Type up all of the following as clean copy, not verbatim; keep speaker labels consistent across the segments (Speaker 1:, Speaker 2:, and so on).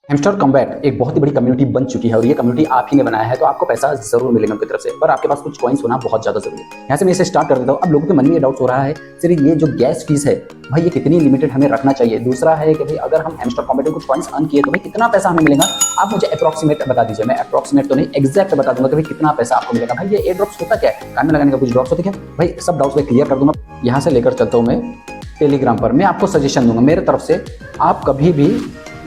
Speaker 1: Hamster combat एक बहुत ही बड़ी कम्युनिटी बन चुकी है और ये कम्युनिटी आप ही ने बनाया है, तो आपको पैसा जरूर मिलेगा उनकी तरफ से, पर आपके पास कुछ कॉइन्स होना बहुत ज्यादा जरूरी है। यहाँ से मैं इसे स्टार्ट कर देता हूँ। अब लोगों के मन में ये डाउट हो रहा है, सिर्फ ये जो गैस फीस है भाई ये कितनी लिमिटेड हमें रखना चाहिए। दूसरा है कि भाई अगर हम हैमस्टर कॉम्बैट में कुछ कॉइन्स अर्न किए तो भाई कितना पैसा हमें मिलेगा, आप मुझे अप्रॉक्सीमेट बता दीजिए। मैं अप्रॉक्सीमेट तो नहीं, एग्जैक्ट बता दूंगा कि भाई कितना पैसा आपको मिलेगा। भाई ये एयर ड्रॉप्स होता क्या है, कान में लगाने का कुछ ड्रॉप्स होते क्या भाई, सब डाउट्स मैं क्लियर कर दूंगा। यहाँ से लेकर चलता हूँ मैं टेलीग्राम पर। मैं आपको सजेशन दूंगा मेरे तरफ से, आप कभी भी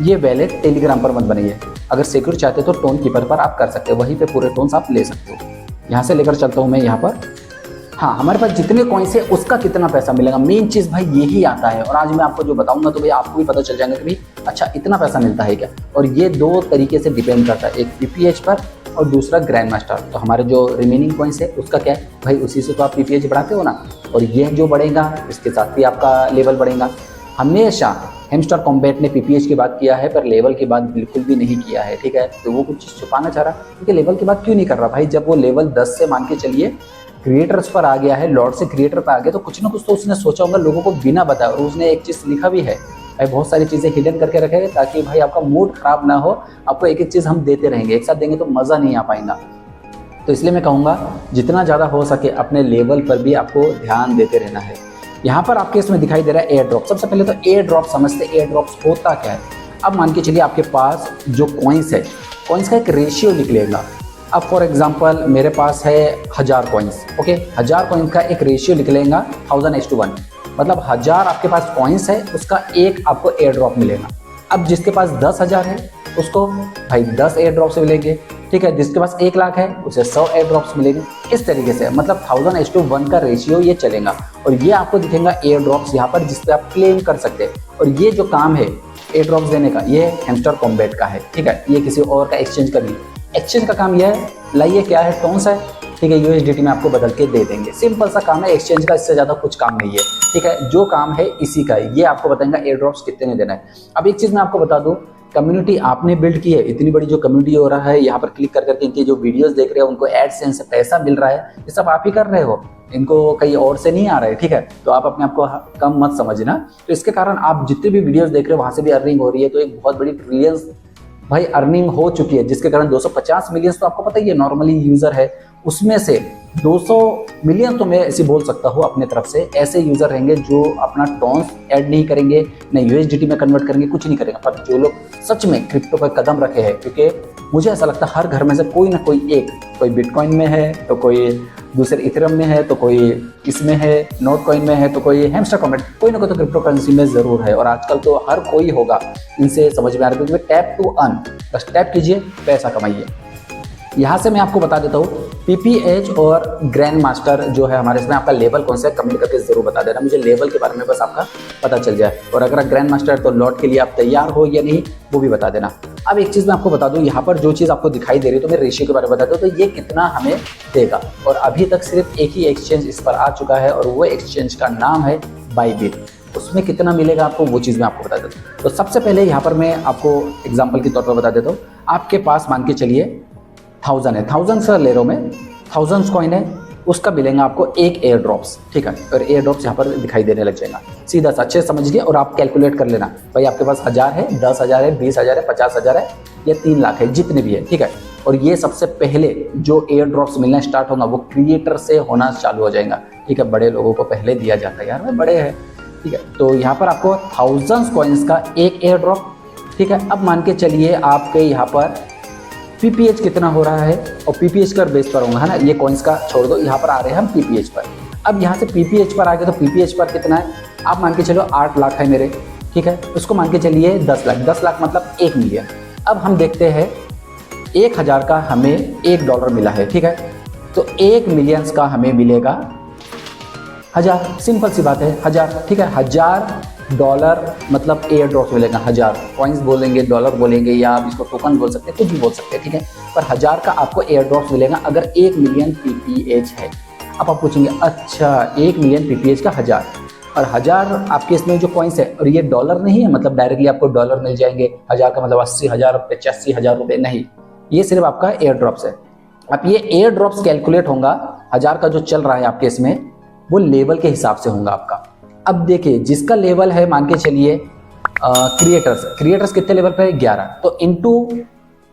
Speaker 1: ये वैलेट टेलीग्राम पर मत बनाइए। अगर सिक्योर चाहते हो तो टोन कीपर पर आप कर सकते हो, वहीं पे पूरे टोन्स आप ले सकते हो। यहाँ से लेकर चलता हूँ मैं यहाँ पर। हाँ, हमारे पास जितने कॉइन्स है उसका कितना पैसा मिलेगा, मेन चीज़ भाई यही आता है। और आज मैं आपको जो बताऊंगा तो भाई आपको भी पता चल जाएगा कि भाई अच्छा इतना पैसा मिलता है क्या। और ये दो तरीके से डिपेंड करता है, एक पीपीएच पर और दूसरा ग्रैंड मास्टर। तो हमारे जो रिमेनिंग कॉइन्स है उसका क्या है भाई, उसी से तो आप पीपीएच बढ़ाते हो ना, और ये जो बढ़ेगा इसके साथ भी आपका लेवल बढ़ेगा। हमेशा हैमस्टर कॉम्बैट ने पीपीएच की बात किया है पर लेवल की बात बिल्कुल भी नहीं किया है, ठीक है। तो वो कुछ छुपाना चाह रहा, क्योंकि लेवल की बात क्यों नहीं कर रहा भाई, जब वो लेवल 10 से मान के चलिए क्रिएटर्स पर आ गया है, लॉर्ड से क्रिएटर पर आ गया, तो कुछ ना कुछ तो उसने सोचा होगा लोगों को बिना बताए। और उसने एक चीज़ लिखा भी है भाई, बहुत सारी चीज़ें हिडन करके रखे ताकि भाई आपका मूड खराब ना हो। आपको एक एक चीज़ हम देते रहेंगे, एक साथ देंगे तो मज़ा नहीं आ पाएगा। तो इसलिए मैं कहूँगा जितना ज़्यादा हो सके अपने लेवल पर भी आपको ध्यान देते रहना है। यहाँ पर आपके इसमें दिखाई दे रहा है एयर ड्रॉप। सबसे पहले तो एयर ड्रॉप समझते, एयर ड्रॉप्स होता क्या है। अब मान के चलिए आपके पास जो कॉइन्स है, कॉइन्स का एक रेशियो निकलेगा। अब फॉर एग्जांपल मेरे पास है 1000 कॉइन्स, ओके, 1000 कॉइन्स का एक रेशियो निकलेगा 1000:1, मतलब 1000 आपके पास कॉइन्स है उसका एक आपको एयर ड्रॉप मिलेगा। अब जिसके पास 10,000 है उसको भाई 10 एयर ड्रॉप्स मिलेंगे, ठीक है। जिसके पास 1 लाख है उसे 100 एयर ड्रॉप्स मिलेंगे। इस तरीके से मतलब 1000:1 का रेशियो ये चलेगा। और ये आपको दिखेगा एयर ड्रॉप्स यहाँ पर, जिसपे आप क्लेम कर सकते हैं। और ये जो काम है एयर ड्रॉप्स देने का, ये हैमस्टर कॉम्बैट का है, ठीक है। ये किसी और का एक्सचेंज का नहीं, एक्सचेंज का काम यह है, लाइए क्या है, टोन्स है, ठीक है, यूएसडीटी में आपको बदल के दे देंगे। सिंपल सा काम है एक्सचेंज का, इससे ज़्यादा कुछ काम नहीं है, ठीक है। जो काम है इसी का है, ये आपको बताएंगा एयर ड्रॉप्स कितने देना है। अब एक चीज़ मैं आपको बता दूँ, कम्युनिटी आपने बिल्ड की है, इतनी बड़ी जो कम्युनिटी हो रहा है, यहाँ पर क्लिक कर करके इनकी जो वीडियोस देख रहे हो उनको एडसेंस से पैसा मिल रहा है, ये सब आप ही कर रहे हो, इनको कहीं और से नहीं आ रहा है, ठीक है। तो आप अपने आप को कम मत समझना। तो इसके कारण आप जितने भी वीडियोस देख रहे हो वहाँ से भी अर्निंग हो रही है, तो एक बहुत बड़ी ट्रिलियंस भाई अर्निंग हो चुकी है, जिसके कारण 250 मिलियन तो आपको पता ही है नॉर्मली यूजर है, उसमें से 200 मिलियन तो मैं ऐसे बोल सकता हूँ अपने तरफ से ऐसे यूजर रहेंगे जो अपना टोन्स ऐड नहीं करेंगे, न यूएसडीटी में कन्वर्ट करेंगे, कुछ नहीं करेंगे। पर जो लोग सच में क्रिप्टो पर कदम रखे हैं, क्योंकि मुझे ऐसा लगता है हर घर में से कोई ना कोई एक, कोई बिटकॉइन में है तो कोई दूसरे इथेरियम में है तो कोई इसमें है, नोट कॉइन में है तो कोई हैमस्टर कॉम्बैट, कोई ना कोई तो क्रिप्टो करेंसी में जरूर है। और आजकल तो हर कोई होगा, इनसे समझ में आ रहा है, क्योंकि टैप टू अर्न, बस टैप कीजिए पैसा कमाइए। यहाँ से मैं आपको बता देता हूँ पीपीएच और ग्रैंड मास्टर जो है हमारे, इसमें आपका लेवल कौन सा है कमेंट करके जरूर बता देना, मुझे लेवल के बारे में बस आपका पता चल जाए। और अगर ग्रैंड मास्टर तो लॉट के लिए आप तैयार हो या नहीं वो भी बता देना। अब एक चीज़ मैं आपको बता दूँ, यहाँ पर जो चीज़ आपको दिखाई दे रही है तो मैं रेशियो के बारे में बता दूँ, तो ये कितना हमें देगा। और अभी तक सिर्फ एक ही एक्सचेंज इस पर आ चुका है और वो एक्सचेंज का नाम है बाइबिट। उसमें कितना मिलेगा आपको वो चीज़ मैं आपको बता देता हूँ। तो सबसे पहले यहाँ पर मैं आपको एग्जाम्पल के तौर पर बता देता हूँ। आपके पास मान के चलिए 1000 है, 1000 से ले रहा हूँ मैं, 1000 कॉइन है, उसका मिलेगा आपको एक एयर ड्रॉप्स, ठीक है। और एयर ड्रॉप्स यहाँ पर दिखाई देने लग जाएगा, सीधा सा अच्छे समझिए। और आप कैलकुलेट कर लेना भाई आपके पास 1000 है, 10,000 है, 20,000 है, 50,000 है या 3 लाख है, जितने भी है, ठीक है। और ये सबसे पहले जो एयर ड्रॉप्स मिलना स्टार्ट होगा वो क्रिएटर से होना चालू हो जाएगा, ठीक है। बड़े लोगों को पहले दिया जाता है, यार मैं बड़े हैं, ठीक है। तो यहाँ पर आपको 1000 कॉइन्स का एक एयर ड्रॉप, ठीक है। अब मान के चलिए आपके यहाँ पर पीपीएच कितना हो रहा है, और पीपीएच का बेस पर होगा, है ना, ये कॉइन्स का छोड़ दो, यहाँ पर आ रहे हैं हम पीपीएच पर। अब यहाँ से पीपीएच पर आ गए तो पीपीएच पर कितना है, आप मान के चलो 8 लाख है मेरे, ठीक है। उसको मान के चलिए 10 लाख, 10 लाख मतलब 1 मिलियन। अब हम देखते हैं 1000 का हमें $1 मिला है, ठीक है। तो 1 मिलियन का हमें मिलेगा 1000, सिंपल सी बात है 1000, ठीक है। $1000 मतलब एयर ड्रॉप मिलेगा, 1000 कॉइन्स बोलेंगे, डॉलर बोलेंगे, या आप इसको टोकन बोल सकते हैं, कुछ भी बोल सकते हैं, ठीक है। पर 1000 का आपको एयर ड्रॉप मिलेगा अगर 1 मिलियन पीपीएच है। अब आप पूछेंगे अच्छा 1 मिलियन पीपीएच का 1000, और 1000 आपके इसमें जो कॉइन्स है, और ये डॉलर नहीं है मतलब डायरेक्टली आपको डॉलर मिल जाएंगे, 1000 का मतलब 80,000 रुपये, 85,000 रुपये नहीं, ये सिर्फ आपका एयर ड्रॉप्स है। अब ये एयर ड्रॉप्स कैलकुलेट होगा 1000 का जो चल रहा है आपके इसमें, वो लेवल के हिसाब से होगा आपका। अब देखिए जिसका लेवल है मान के चलिए क्रिएटर्स कितने लेवल पे है? 11, तो इंटू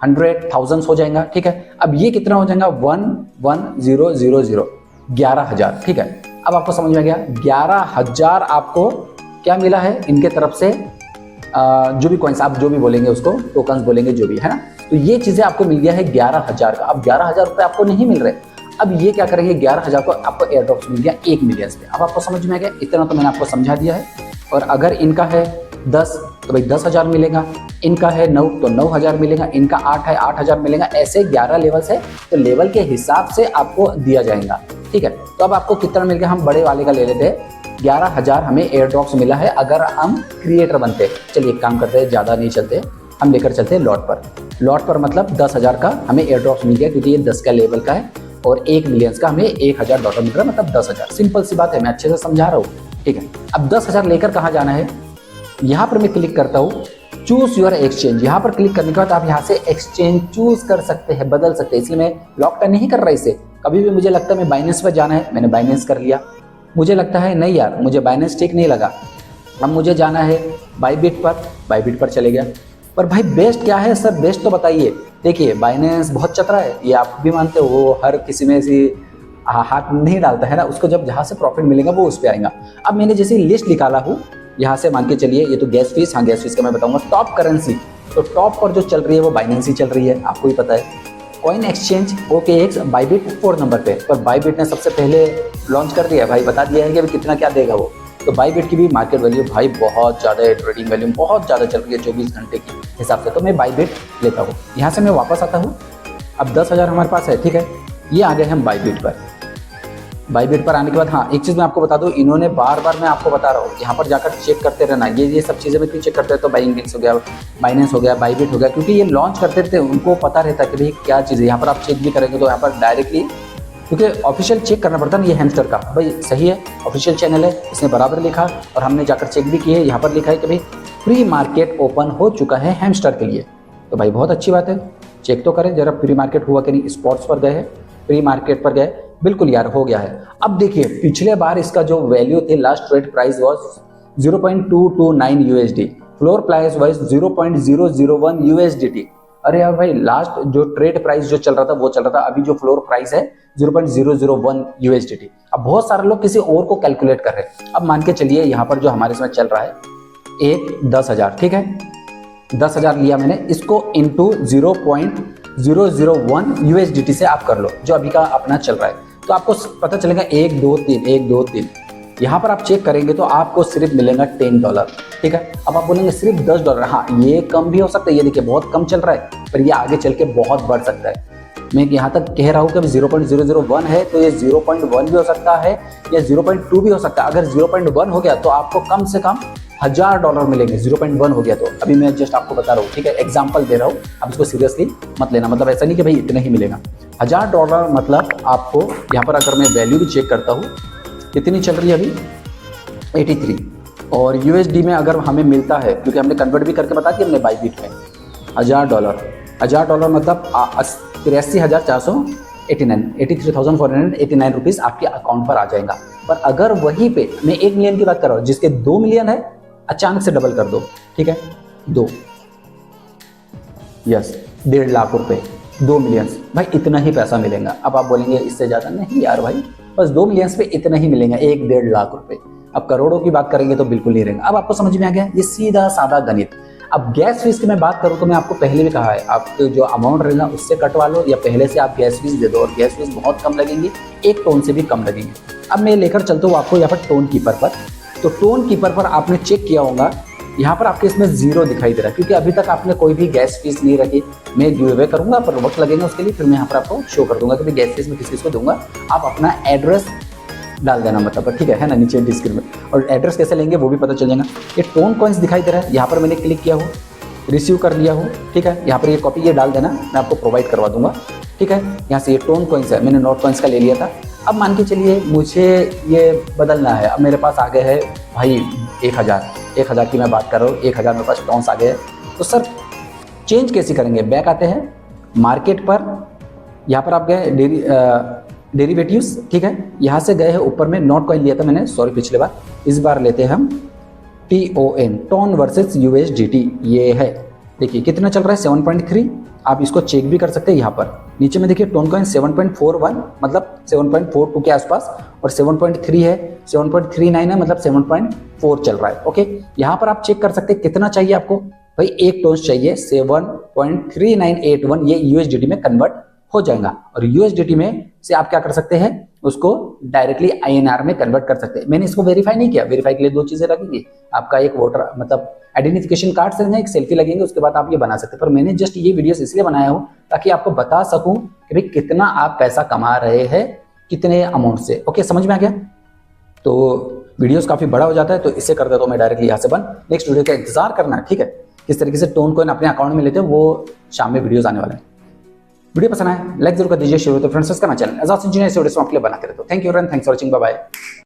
Speaker 1: 100 थाउजेंड्स हो जाएगा, ठीक है। अब ये कितना हो जाएगा? 11000, 11,000, ठीक है। अब आपको समझ में आ गया, 11,000 आपको क्या मिला है इनके तरफ से, जो भी कॉइन्स आप जो भी बोलेंगे उसको, टोकन्स बोलेंगे जो भी है ना, तो ये चीजें आपको मिल गया है 11,000 का। अब 11,000 रुपये आपको नहीं मिल रहे, अब ये क्या करेंगे, 11,000 को आपको एयर ड्रॉप्स मिल गया 1 मिलियन पे। अब आपको समझ में आ गया, इतना तो मैंने आपको समझा दिया है। और अगर इनका है 10 तो भाई 10,000 मिलेगा, इनका है 9 तो 9,000 मिलेगा, इनका 8 है 8,000 मिलेगा। ऐसे 11 लेवल्स है, तो लेवल के हिसाब से आपको दिया जाएगा, ठीक है। तो अब आपको कितना मिल गया, हम बड़े वाले का ले लेते हैं। 11,000 हमें एयर ड्रॉप्स मिला है अगर हम क्रिएटर बनते। चलिए एक काम करते हैं, ज़्यादा नहीं चलते, हम लेकर चलते हैं लॉट पर मतलब 10,000 का हमें एयर ड्रॉप्स मिल गया, क्योंकि ये 10 का लेवल का है और 1 मिलियन का हमें 1,000 डॉलर मिल रहा है, मतलब 10,000। सिंपल सी बात है, मैं अच्छे से समझा रहा हूँ, ठीक है। अब 10,000 लेकर कहाँ जाना है, यहाँ पर मैं क्लिक करता हूँ, चूज योर एक्सचेंज। यहाँ पर क्लिक करने के बाद आप यहाँ से एक्सचेंज चूज कर सकते हैं, बदल सकते हैं। इसलिए मैं लॉक का नहीं कर रहा इसे। कभी भी मुझे लगता है मैं बाइनेंस पर जाना है, मैंने बाइनेंस कर लिया। मुझे लगता है नहीं यार, मुझे बाइनेंस ठीक नहीं लगा, अब मुझे जाना है बाइबिट पर चले गया। पर भाई बेस्ट क्या है सर, बेस्ट तो बताइए। देखिए बाइनेंस बहुत चतरा है, ये आप भी मानते हो, वो हर किसी में से हाथ नहीं डालता है ना, उसको जब जहाँ से प्रॉफिट मिलेगा वो उस पर आएगा। अब मैंने जैसे लिस्ट निकाला हूँ, यहाँ से मान के चलिए, ये तो गैस फीस, हाँ गैस फीस का मैं बताऊंगा। टॉप करेंसी, तो टॉप पर जो चल रही है वो बाइनेंस ही चल रही है, आपको ही पता है। Coin exchange OKX Bybit 4 number पे, पर बाइबिट ने सबसे पहले लॉन्च कर दिया भाई, बता दिया है कि अभी कितना क्या देगा वो। तो बाइबिट की भी मार्केट वैल्यू भाई बहुत ज़्यादा है, ट्रेडिंग वैल्यू बहुत ज़्यादा चल रही है 24 घंटे के हिसाब से। तो मैं बाइबिट लेता हूँ, यहाँ से मैं वापस आता हूँ। अब 10,000 हमारे पास है, ठीक है। ये आ गए हम बाइबिट पर आने के बाद, हाँ एक चीज़ मैं आपको बता दूँ, इन्होंने बार बार मैं आपको बता रहा हूँ, यहाँ पर जाकर चेक करते रहना। ये सब चीज़ें में क्यों चेक करते हैं, तो बाइंगिंग्स हो गया, बाइनेंस हो गया, बाइबिट हो गया, क्योंकि ये लॉन्च करते थे, उनको पता रहता है कि भाई क्या चीज़ है। यहाँ पर आप चेक भी करेंगे तो यहाँ पर डायरेक्टली, क्योंकि ऑफिशियल चेक करना पड़ता है ना, ये हैमस्टर का भाई सही है, ऑफिशियल चैनल है, इसने बराबर लिखा और हमने जाकर चेक भी किए। यहाँ पर लिखा है कि भाई प्री मार्केट ओपन हो चुका है हैमस्टर के लिए, तो भाई बहुत अच्छी बात है। चेक तो करें जरा, प्री मार्केट हुआ कि नहीं। स्पॉट्स पर गए, प्री मार्केट पर गए, बिल्कुल यार हो गया है। अब देखिए पिछले बार इसका जो वैल्यू थे, last trade price was 0.229 USD, floor price wise 0.001 USDT। अरे यार भाई, लास्ट जो ट्रेड प्राइस जो चल रहा था वो चल रहा था, अभी जो फ्लोर प्राइस है 0.001 USDT। अब बहुत सारे लोग किसी और को कैलकुलेट कर रहे हैं। अब मान के चलिए यहाँ पर जो हमारे इसमें चल रहा है, एक 10,000, ठीक है, 10,000 लिया मैंने, इसको इंटू 0.001 USDT से आप कर लो, जो अभी का अपना चल रहा है। तो आपको पता चलेगा 1 2 3 1 2 3। यहाँ पर आप चेक करेंगे तो आपको सिर्फ मिलेगा $10, ठीक है। अब आप बोलेंगे सिर्फ $10, हाँ ये कम भी हो सकता है, ये देखिए बहुत कम चल रहा है, पर ये आगे चल के बहुत बढ़ सकता है। मैं यहाँ तक कह रहा हूँ कि 0.001 है, तो ये 0.1 भी हो सकता है या 0.2 भी हो सकता है। अगर 0.1 हो गया तो आपको कम से कम $1,000 मिलेंगे। 0.1 हो गया तो अभी मैं जस्ट आपको बता रहा हूँ, ठीक है, एग्जाम्पल दे रहा हूँ, आप इसको सीरियसली मत लेना। मतलब ऐसा नहीं कि भाई इतना ही मिलेगा। $1,000 मतलब आपको यहाँ पर, अगर मैं वैल्यू भी चेक करता हूँ कितनी चल रही है अभी, 83, और USD में अगर हमें मिलता है, क्योंकि हमने कन्वर्ट भी करके बता दिया हमने बाइबिट में, $1,000 मतलब 83,489 रुपीज़ आपके अकाउंट पर आ जाएगा। पर अगर वहीं पे मैं 1 मिलियन की बात कर रहा हूँ, जिसके 2 मिलियन है, अचानक से डबल कर दो, ठीक है, 2, यस, 1.5 लाख रुपए, 2 मिलियन, भाई इतना ही पैसा मिलेगा। अब आप बोलेंगे इससे ज़्यादा नहीं यार भाई, बस 2 मिलियन पे इतना ही मिलेगा, 1-1.5 लाख रुपए। अब करोड़ों की बात करेंगे तो बिल्कुल नहीं रहेगा। अब आपको समझ में आ गया, ये सीधा साधा गणित। अब गैस फीस की मैं बात करूँ तो मैं आपको पहले भी कहा है, आपको जो अमाउंट रहेगा उससे कटवा लो, या पहले से आप गैस फीस दे दो, और गैस फीस बहुत कम लगेंगी, 1 टोन से भी कम लगेंगे। अब मैं लेकर चलता हूँ आपको यहाँ पर टोन कीपर पर। तो टोन कीपर पर आपने चेक किया होगा, यहाँ पर आपके इसमें 0 दिखाई दे रहा है, क्योंकि अभी तक आपने कोई भी गैस फीस नहीं रखी। मैं गिव अवे करूँगा, पर वक्त लगेगा उसके लिए, फिर मैं यहाँ पर आपको शो कर दूंगा कि मैं गैस फीस में किस को दूंगा। आप अपना एड्रेस डाल देना, मतलब ठीक है ना, नीचे डिस्क्रिप्शन में, और एड्रेस कैसे लेंगे वो भी पता चल जाएगा। ये टोन कॉइन्स दिखाई दे रहा है, यहाँ पर मैंने क्लिक किया हूँ, रिसीव कर लिया हूँ, ठीक है। यहाँ पर ये कॉपी ये डाल देना, मैं आपको प्रोवाइड करवा दूंगा, ठीक है। यहाँ से ये टोन कॉइन्स है, मैंने नोट कॉइन्स का ले लिया था। अब मान के चलिए मुझे ये बदलना है। अब मेरे पास आ गए है भाई 1,000 की मैं बात कर रहा हूँ, 1,000 मेरे पास टोन्स आ गए हैं। तो सर चेंज कैसे करेंगे? बैक आते हैं मार्केट पर, यहाँ पर आप गए डेरिवेटिव्स, ठीक है। यहाँ से गए हैं ऊपर में, नोट कॉइन लिया था मैंने, सॉरी पिछले बार, इस बार लेते हैं हम TON, टोन वर्सेस USDT ये है। देखिए कितना चल रहा है 7.3, आप इसको चेक भी कर सकते हैं यहाँ पर नीचे में। देखिए टोन कॉइन 7.41 मतलब 7.42 के आसपास, और 7.3 है, 7.39 है मतलब 7.4 चल रहा है। ओके, यहाँ पर आप चेक कर सकते हैं कितना चाहिए आपको। भाई एक टोन चाहिए 7.3981, ये USDT में कन्वर्ट हो जाएगा, और USDT में से आप क्या कर सकते हैं, उसको डायरेक्टली INR में कन्वर्ट कर सकते हैं। मैंने इसको वेरीफाई नहीं किया, वेरीफाई के लिए दो चीजें लगेंगी, आपका एक वोटर मतलब आइडेंटिफिकेशन कार्ड से एक सेल्फी लगेंगे, उसके बाद आप ये बना सकते हैं। पर मैंने जस्ट ये वीडियोस इसलिए बनाया हूं ताकि आपको बता सकूं कि भाई कितना आप पैसा कमा रहे हैं, कितने अमाउंट से। ओके, समझ में आ गया? तो वीडियोस काफी बड़ा हो जाता है, तो इससे कर देता हूं मैं डायरेक्टली यहाँ से बंद। नेक्स्ट वीडियो का इंतजार करना, ठीक है? किस तरीके से टोन कॉइन अपने अकाउंट में लेते हैं वो शाम में वीडियोस आने वाले हैं। वीडियो पसंद आए लाइक जरूर कर दीजिए, शेयर तो फ्रेंड्स का चैनल एजाज इंजीनियर से वीडियो आपके लिए बनाते रहते हो। Thank you and thanks for watching, bye bye.